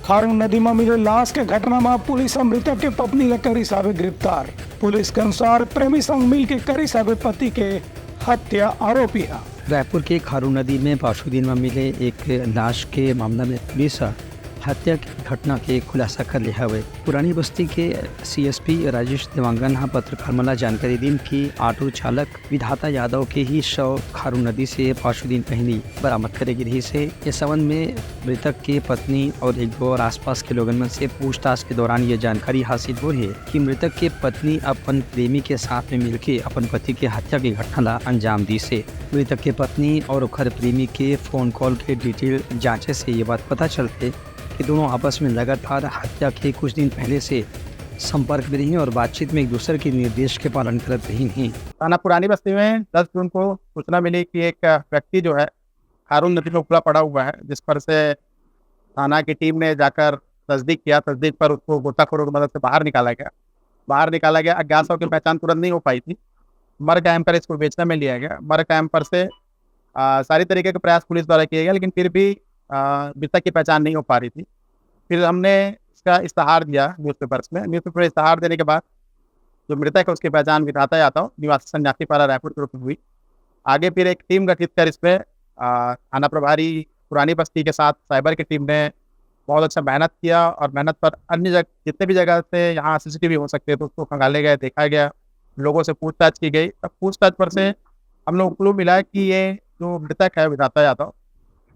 खारून नदी में मिले लाश के घटना में पुलिस मृतक के पत्नी ने करी साहब गिरफ्तार। पुलिस के अनुसार प्रेमी संग मिल के करी साहब पति के हत्या आरोपी है। रायपुर के खारून नदी में पाशुदीन में मिले एक लाश के मामला में पुलिस हत्या की घटना के खुलासा कर लिया हुए। पुरानी बस्ती के सीएसपी राजेश देवांगन पत्रकार मला जानकारी दी कि ऑटो चालक विधाता यादव के ही शव खारून नदी से पाशुदीन पहली बरामद करेगी रही से इस संबंध में मृतक के पत्नी और एक दो और आसपास के लोगों में से पूछताछ के दौरान ये जानकारी हासिल हुई है कि मृतक के पत्नी अपन प्रेमी के साथ में मिलकर अपन पति के हत्या की घटना ला अंजाम दी से मृतक के पत्नी और उखर प्रेमी के फोन कॉल के डिटेल जांचे से ये बात पता चलते कि दोनों आपस में लगातार हत्या के कुछ दिन पहले से संपर्क में रही और बातचीत में एक दूसरे के निर्देश के पालन कर रही हैं। थाना पुरानी बस्ती में 10 जून को सूचना मिली कि एक व्यक्ति जो है खारून नदी में उपला पड़ा हुआ है, जिस पर से थाना की टीम ने जाकर तस्दीक किया। तस्दीक पर उसको गोताखोरों की मदद से बाहर निकाला गया। अज्ञात शव की पहचान तुरंत नहीं हो पाई थी। मर कैंप पर इसको बेचने में लिया गया। मर कैंप पर से सारी तरीके के प्रयास पुलिस द्वारा किए गए, लेकिन फिर भी मृतक की पहचान नहीं हो पा रही थी। फिर हमने इसका इश्तहार दिया न्यूज़पेपर्स में। न्यूज़पेपर इश्तहार देने के बाद जो मृतक है उसकी पहचान विधाता यादव निवासी सन्यासीपाड़ा रायपुर के रूप में हुई। आगे फिर एक टीम गठित कर इसमें थाना प्रभारी पुरानी बस्ती के साथ साइबर की टीम ने बहुत अच्छा मेहनत किया और मेहनत पर अन्य जगह जितने भी जगह से यहाँ सीसीटीवी हो सकते हैं तो उसको खंगाले गए, देखा गया, लोगों से पूछताछ की गई। तब पूछताछ पर से हम लोग क्लू मिला कि ये जो मृतक है विधाता यादव,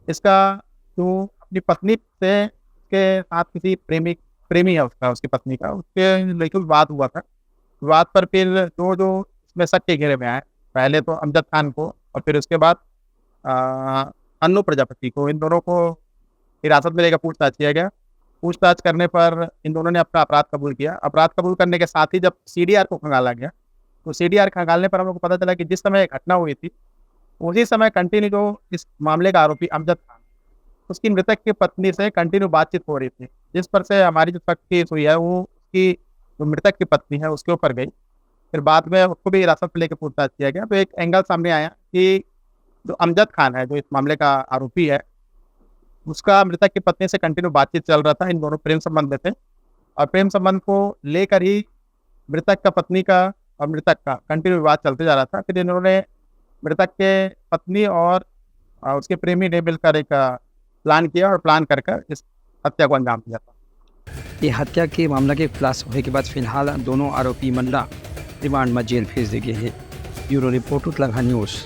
इसका जो अपनी पत्नी से के साथ किसी प्रेमी है उसकी पत्नी का, उसके लेके विवाद हुआ था। विवाद पर फिर जो इसमें शक के घेरे में आए, पहले तो अमजद खान को और फिर उसके बाद अन्नू प्रजापति को, इन दोनों को हिरासत में लेकर पूछताछ किया गया। पूछताछ करने पर इन दोनों ने अपना अपराध कबूल किया। अपराध कबूल करने के साथ ही जब सीडीआर को खंगाला गया तो सीडीआर खंगालने पर हम लोग को पता चला कि जिस समय घटना हुई थी उसी समय कंटिन्यू जो इस मामले का आरोपी अमजद खान, उसकी मृतक की पत्नी से कंटिन्यू बातचीत हो रही थी, जिस पर से हमारी जो शक केस हुई है वो उसकी जो मृतक की पत्नी है उसके ऊपर गई। फिर बाद में उसको भी हिरासत में लेकर पूछताछ किया गया तो एक एंगल सामने आया कि जो अमजद खान है, जो इस मामले का आरोपी है, उसका मृतक की पत्नी से कंटिन्यू बातचीत चल रहा था। इन दोनों प्रेम संबंध में थे और प्रेम संबंध को लेकर ही मृतक का पत्नी का और मृतक का कंटिन्यू विवाद चलते जा रहा था। फिर इन्होंने मृतक के पत्नी और उसके प्रेमी ने मिलकर एक प्लान किया और प्लान कर इस हत्या को अंजाम दिया था। ये हत्या के मामला के खुलासा होने के बाद फिलहाल दोनों आरोपी मंडला रिमांड में जेल भेज दिए गए हैं। Bureau report Uttarakhand news.